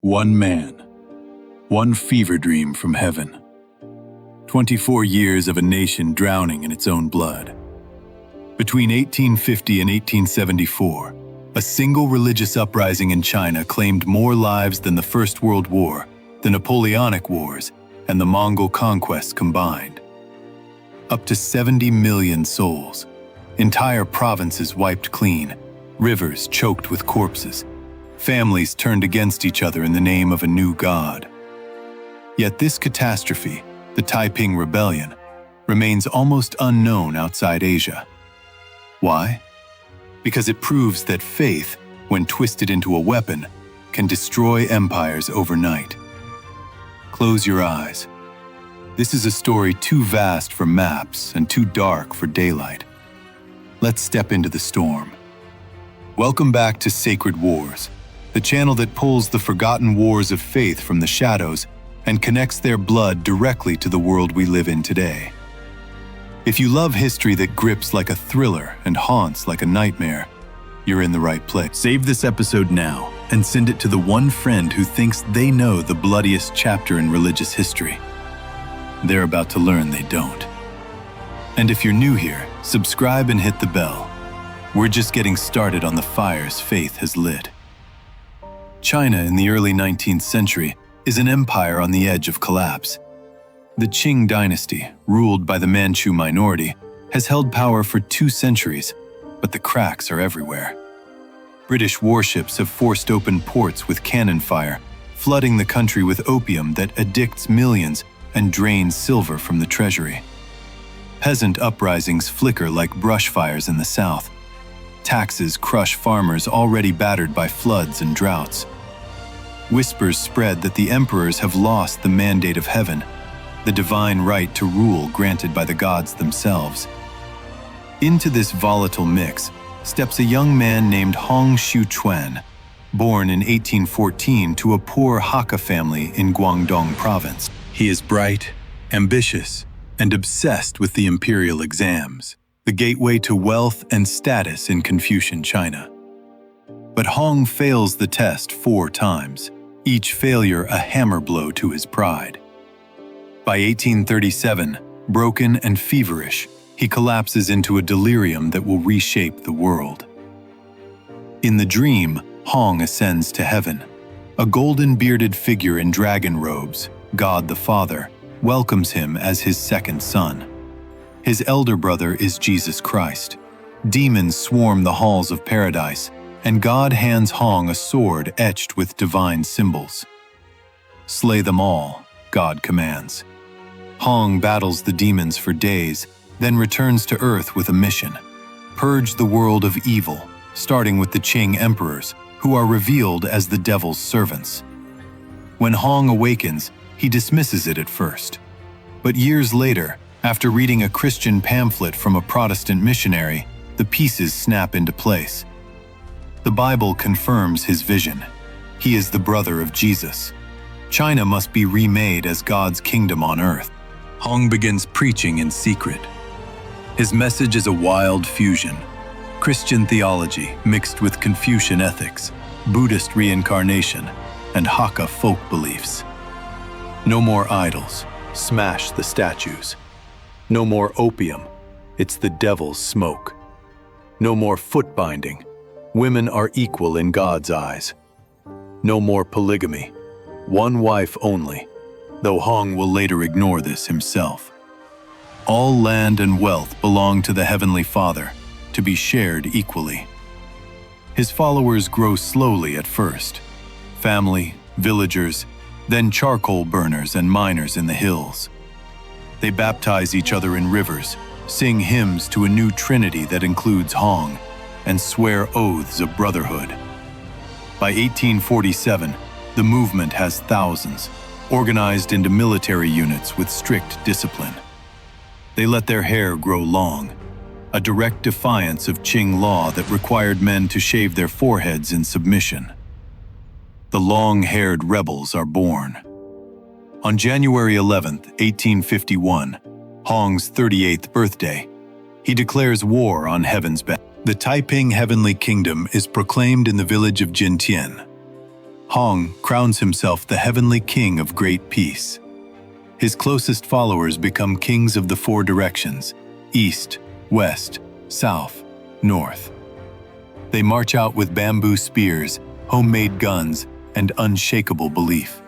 One man, one fever dream from heaven. 24 years of a nation drowning in its own blood. Between 1850 and 1874, a single religious uprising in China claimed more lives than the First World War, the Napoleonic Wars, and the Mongol conquests combined. Up to 70 million souls, entire provinces wiped clean, rivers choked with corpses, families turned against each other in the name of a new god. Yet this catastrophe, the Taiping Rebellion, remains almost unknown outside Asia. Why? Because it proves that faith, when twisted into a weapon, can destroy empires overnight. Close your eyes. This is a story too vast for maps and too dark for daylight. Let's step into the storm. Welcome back to Sacred Wars, the channel that pulls the forgotten wars of faith from the shadows and connects their blood directly to the world we live in today. If you love history that grips like a thriller and haunts like a nightmare, you're in the right place. Save this episode now and send it to the one friend who thinks they know the bloodiest chapter in religious history. They're about to learn they don't. And if you're new here, subscribe and hit the bell. We're just getting started on the fires faith has lit. China in the early 19th century is an empire on the edge of collapse. The Qing dynasty, ruled by the Manchu minority, has held power for 2 centuries, but the cracks are everywhere. British warships have forced open ports with cannon fire, flooding the country with opium that addicts millions and drains silver from the treasury. Peasant uprisings flicker like brush fires in the south. Taxes crush farmers already battered by floods and droughts. Whispers spread that the emperors have lost the mandate of heaven, the divine right to rule granted by the gods themselves. Into this volatile mix steps a young man named Hong Xiuquan, born in 1814 to a poor Hakka family in Guangdong province. He is bright, ambitious, and obsessed with the imperial exams, the gateway to wealth and status in Confucian China. But Hong fails the test 4 times, each failure a hammer blow to his pride. By 1837, broken and feverish, he collapses into a delirium that will reshape the world. In the dream, Hong ascends to heaven. A golden-bearded figure in dragon robes, God the Father, welcomes him as his second son. His elder brother is Jesus Christ. Demons swarm the halls of paradise, and God hands Hong a sword etched with divine symbols. Slay them all, God commands. Hong battles the demons for days, then returns to Earth with a mission: purge the world of evil, starting with the Qing emperors, who are revealed as the devil's servants. When Hong awakens, he dismisses it at first. But years later, after reading a Christian pamphlet from a Protestant missionary, the pieces snap into place. The Bible confirms his vision. He is the brother of Jesus. China must be remade as God's kingdom on earth. Hong begins preaching in secret. His message is a wild fusion: Christian theology mixed with Confucian ethics, Buddhist reincarnation, and Hakka folk beliefs. No more idols, smash the statues. No more opium, it's the devil's smoke. No more foot binding, women are equal in God's eyes. No more polygamy, one wife only, though Hong will later ignore this himself. All land and wealth belong to the Heavenly Father, to be shared equally. His followers grow slowly at first: family, villagers, then charcoal burners and miners in the hills. They baptize each other in rivers, sing hymns to a new trinity that includes Hong, and swear oaths of brotherhood. By 1847, the movement has thousands, organized into military units with strict discipline. They let their hair grow long, a direct defiance of Qing law that required men to shave their foreheads in submission. The long-haired rebels are born. On January 11, 1851, Hong's 38th birthday, he declares war on heaven's battalions. The Taiping Heavenly Kingdom is proclaimed in the village of Jintian. Hong crowns himself the heavenly king of great peace. His closest followers become kings of the four directions: east, west, south, north. They march out with bamboo spears, homemade guns, and unshakable belief.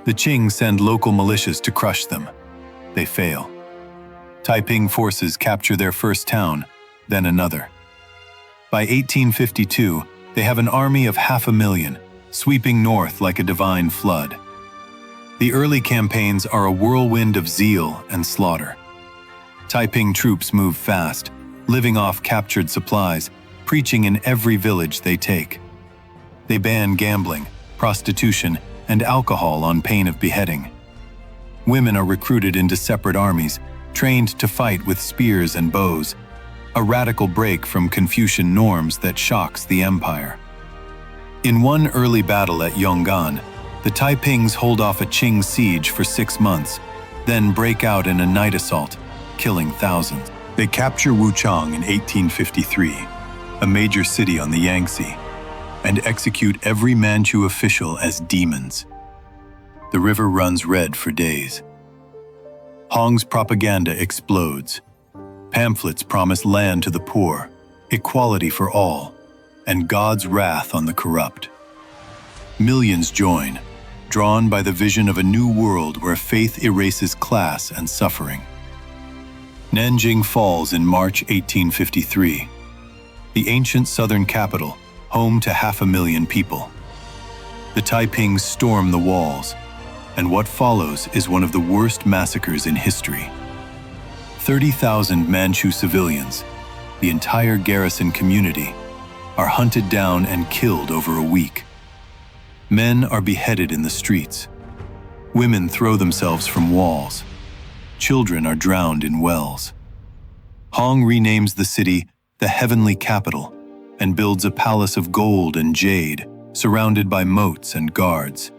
The Qing send local militias to crush them. They fail. Taiping forces capture their first town, then another. By 1852, they have an army of 500,000, sweeping north like a divine flood. The early campaigns are a whirlwind of zeal and slaughter. Taiping troops move fast, living off captured supplies, preaching in every village they take. They ban gambling, prostitution, and alcohol on pain of beheading. Women are recruited into separate armies, trained to fight with spears and bows, a radical break from Confucian norms that shocks the empire. In one early battle at Yong'an, the Taipings hold off a Qing siege for 6 months, then break out in a night assault, killing thousands. They capture Wuchang in 1853, a major city on the Yangtze, and execute every Manchu official as demons. The river runs red for days. Hong's propaganda explodes. Pamphlets promise land to the poor, equality for all, and God's wrath on the corrupt. Millions join, drawn by the vision of a new world where faith erases class and suffering. Nanjing falls in March 1853. The ancient southern capital, home to 500,000 people. The Taipings storm the walls, and what follows is one of the worst massacres in history. 30,000 Manchu civilians, the entire garrison community, are hunted down and killed over a week. Men are beheaded in the streets. Women throw themselves from walls. Children are drowned in wells. Hong renames the city the Heavenly Capital and builds a palace of gold and jade surrounded by moats and guards.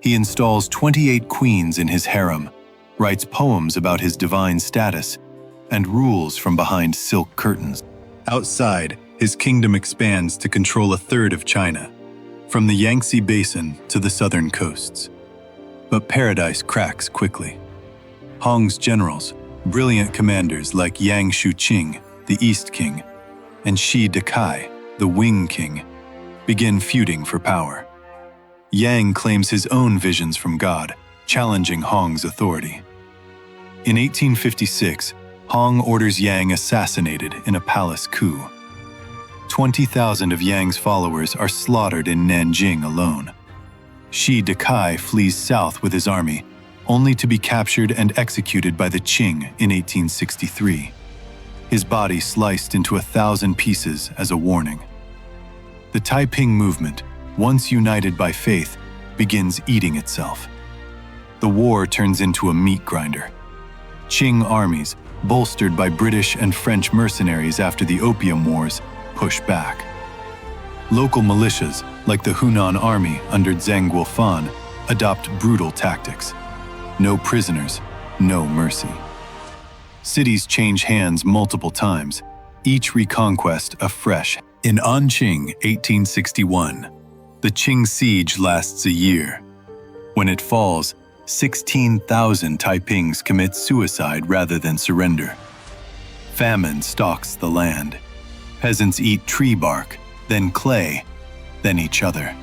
He installs 28 queens in his harem, writes poems about his divine status, and rules from behind silk curtains. Outside, his kingdom expands to control a third of China, from the Yangtze Basin to the southern coasts. But paradise cracks quickly. Hong's generals, brilliant commanders like Yang Shuqing, the East King, and Shi Dekai, the Wing King, begin feuding for power. Yang claims his own visions from God, challenging Hong's authority. In 1856, Hong orders Yang assassinated in a palace coup. 20,000 of Yang's followers are slaughtered in Nanjing alone. Shi Dekai flees south with his army, only to be captured and executed by the Qing in 1863. His body sliced into 1,000 pieces as a warning. The Taiping movement, once united by faith, begins eating itself. The war turns into a meat grinder. Qing armies, bolstered by British and French mercenaries after the Opium Wars, push back. Local militias, like the Hunan Army under Zheng Guofan, adopt brutal tactics. No prisoners, no mercy. Cities change hands multiple times, each reconquest afresh. In Anqing, 1861, the Qing siege lasts a year. When it falls, 16,000 Taipings commit suicide rather than surrender. Famine stalks the land. Peasants eat tree bark, then clay, then each other.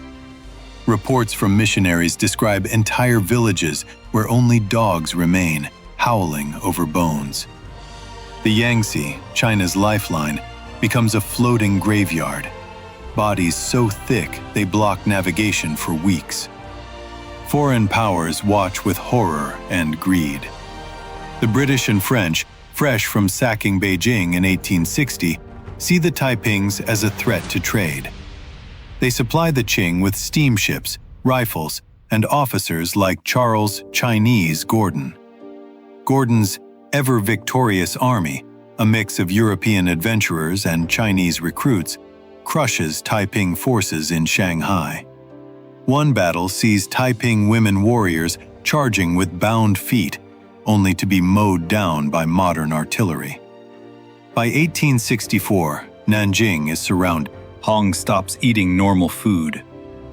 Reports from missionaries describe entire villages where only dogs remain, howling over bones. The Yangtze, China's lifeline, becomes a floating graveyard. Bodies so thick they block navigation for weeks. Foreign powers watch with horror and greed. The British and French, fresh from sacking Beijing in 1860, see the Taipings as a threat to trade. They supply the Qing with steamships, rifles, and officers like Charles Chinese Gordon. Gordon's ever-victorious army, a mix of European adventurers and Chinese recruits, crushes Taiping forces in Shanghai. One battle sees Taiping women warriors charging with bound feet, only to be mowed down by modern artillery. By 1864, Nanjing is surrounded. Hong stops eating normal food.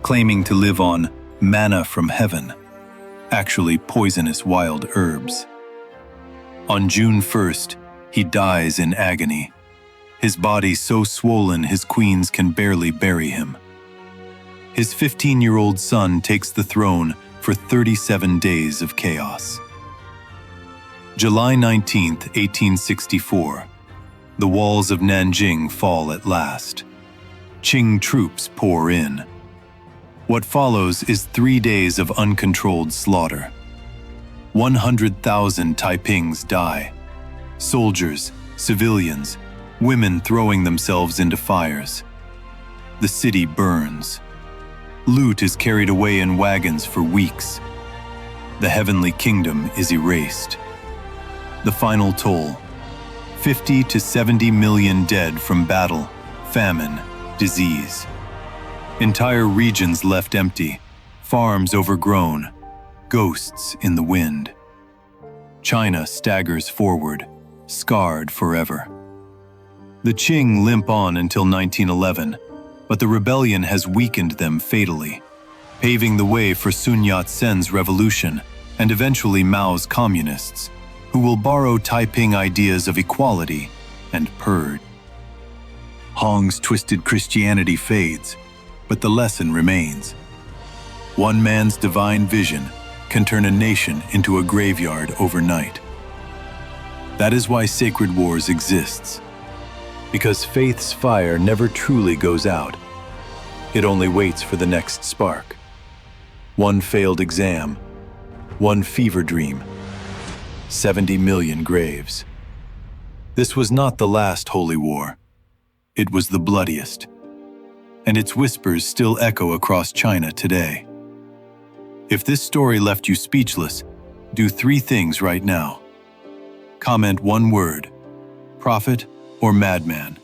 claiming to live on manna from heaven, actually poisonous wild herbs. On June 1st, he dies in agony, his body so swollen his queens can barely bury him. His 15-year-old son takes the throne for 37 days of chaos. July 19, 1864. The walls of Nanjing fall at last. Qing troops pour in. What follows is 3 days of uncontrolled slaughter. 100,000 Taipings die. Soldiers, civilians, women throwing themselves into fires. The city burns. Loot is carried away in wagons for weeks. The Heavenly Kingdom is erased. The final toll: 50 to 70 million dead from battle, famine, disease. Entire regions left empty, farms overgrown, ghosts in the wind. China staggers forward, scarred forever. The Qing limp on until 1911, but the rebellion has weakened them fatally, paving the way for Sun Yat-sen's revolution and eventually Mao's communists, who will borrow Taiping ideas of equality and purge. Hong's twisted Christianity fades, but the lesson remains. One man's divine vision can turn a nation into a graveyard overnight. That is why Sacred Wars exists. Because faith's fire never truly goes out. It only waits for the next spark. One failed exam, one fever dream, 70 million graves. This was not the last holy war. It was the bloodiest. And its whispers still echo across China today. If this story left you speechless, do 3 things right now. Comment one word: prophet or madman.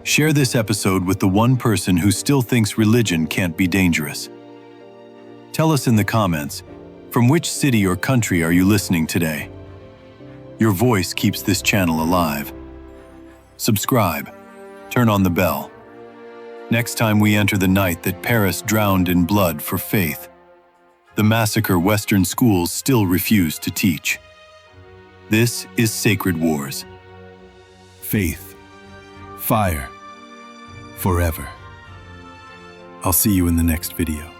Share this episode with the one person who still thinks religion can't be dangerous. Tell us in the comments, from which city or country are you listening today? Your voice keeps this channel alive. Subscribe, turn on the bell. Next time we enter the night that Paris drowned in blood for faith, the massacre Western schools still refuse to teach. This is Sacred Wars. Faith, fire, forever. I'll see you in the next video.